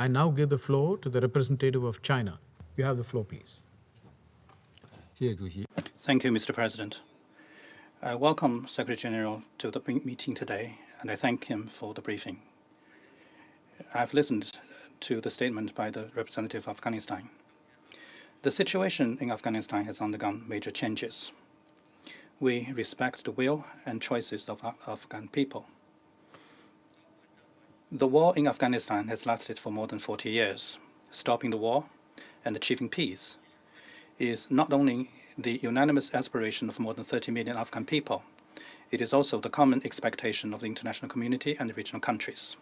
I now give the floor to the representative of China. You have the floor, please. Thank you, Mr. President. I welcome Secretary General to the meeting today, and I thank him for the briefing. I've listened to the statement by the representative of Afghanistan. The situation in Afghanistan has undergone major changes. We respect the will and choices of Afghan people. The war in Afghanistan has lasted for more than 40 years. Stopping the war and achieving peace is not only the unanimous aspiration of more than 30 million Afghan people, it is also the common expectation of the international community and the regional countries.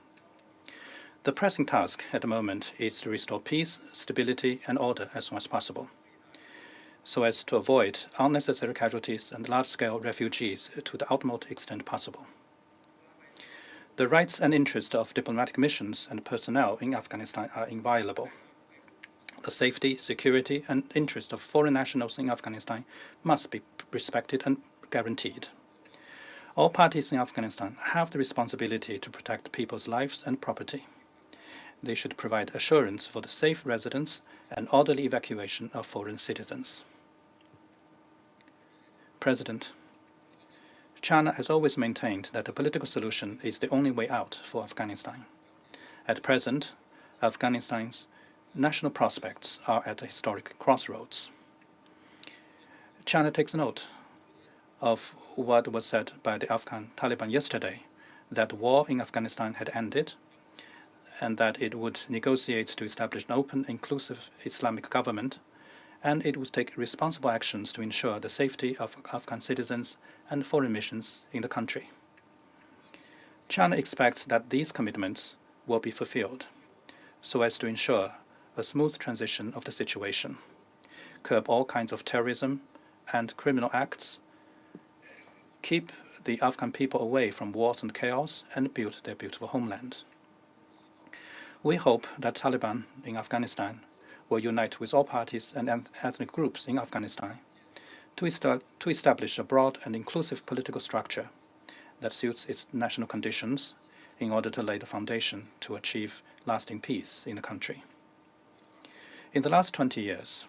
The pressing task at the moment is to restore peace, stability, and order as soon as possible, so as to avoid unnecessary casualties and large-scale refugees to the utmost extent possible. The rights and interests of diplomatic missions and personnel in Afghanistan are inviolable. The safety, security, and interest of foreign nationals in Afghanistan must be respected and guaranteed. All parties in Afghanistan have the responsibility to protect people's lives and property. They should provide assurance for the safe residence and orderly evacuation of foreign citizens. President, China has always maintained that a political solution is the only way out for Afghanistan. At present, Afghanistan's national prospects are at a historic crossroads. China takes note of what was said by the Afghan Taliban yesterday, that the war in Afghanistan had ended and that it would negotiate to establish an open, inclusive Islamic government, and it would take responsible actions to ensure the safety of Afghan citizens and foreign missions in the country. China expects that these commitments will be fulfilled, so as to ensure a smooth transition of the situation, curb all kinds of terrorism and criminal acts, keep the Afghan people away from wars and chaos, and build their beautiful homeland. We hope that Taliban in Afghanistan will unite with all parties and ethnic groups in Afghanistan to establish a broad and inclusive political structure that suits its national conditions in order to lay the foundation to achieve lasting peace in the country. In the last 20 years,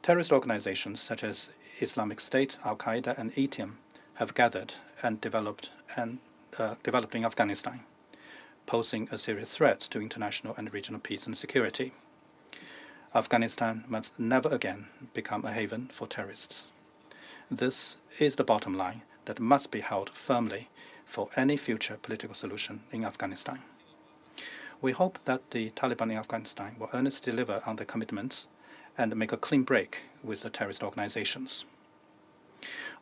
terrorist organizations such as Islamic State, Al-Qaeda, and ETM have gathered and developed in Afghanistan, posing a serious threat to international and regional peace and security. Afghanistan must never again become a haven for terrorists. This is the bottom line that must be held firmly for any future political solution in Afghanistan. We hope that the Taliban in Afghanistan will earnestly deliver on their commitments and make a clean break with the terrorist organizations.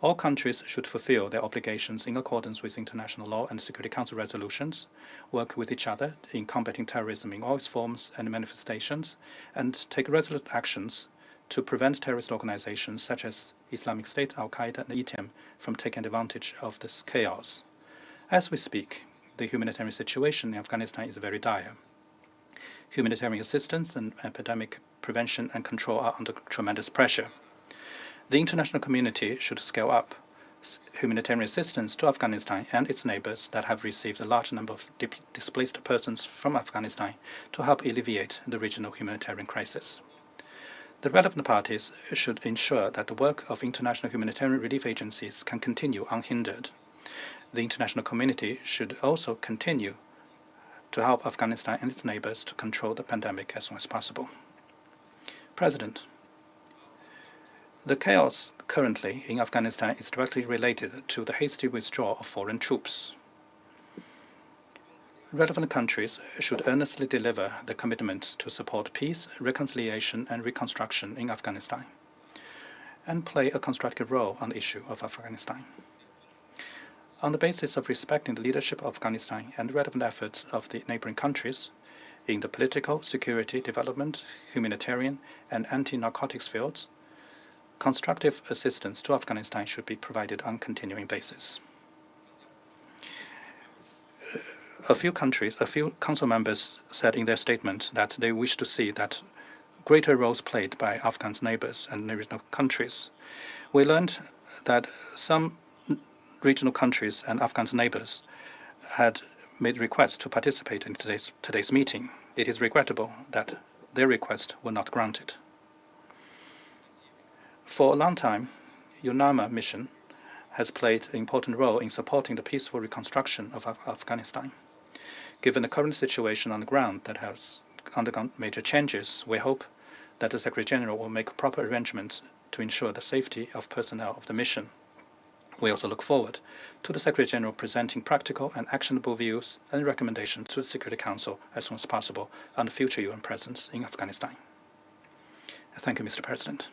All countries should fulfill their obligations in accordance with international law and Security Council resolutions, work with each other in combating terrorism in all its forms and manifestations, and take resolute actions to prevent terrorist organizations such as Islamic State, Al-Qaeda, and ETM from taking advantage of this chaos. As we speak, the humanitarian situation in Afghanistan is very dire. Humanitarian assistance and epidemic prevention and control are under tremendous pressure. The international community should scale up humanitarian assistance to Afghanistan and its neighbors that have received a large number of displaced persons from Afghanistan to help alleviate the regional humanitarian crisis. The relevant parties should ensure that the work of international humanitarian relief agencies can continue unhindered. The international community should also continue to help Afghanistan and its neighbors to control the pandemic as soon as possible. President, the chaos currently in Afghanistan is directly related to the hasty withdrawal of foreign troops. Relevant countries should earnestly deliver the commitment to support peace, reconciliation, and reconstruction in Afghanistan, and play a constructive role on the issue of Afghanistan. On the basis of respecting the leadership of Afghanistan and relevant efforts of the neighboring countries in the political, security, development, humanitarian, and anti-narcotics fields, constructive assistance to Afghanistan should be provided on a continuing basis. A few council members said in their statement that they wish to see that greater roles played by Afghan's neighbors and regional countries. We learned that some regional countries and Afghan's neighbors had made requests to participate in today's meeting. it is regrettable that their request was not granted. For a long time, UNAMA mission has played an important role in supporting the peaceful reconstruction of Afghanistan. Given the current situation on the ground that has undergone major changes, we hope that the Secretary General will make proper arrangements to ensure the safety of personnel of the mission. We also look forward to the Secretary General presenting practical and actionable views and recommendations to the Security Council as soon as possible on the future UN presence in Afghanistan. Thank you, Mr. President.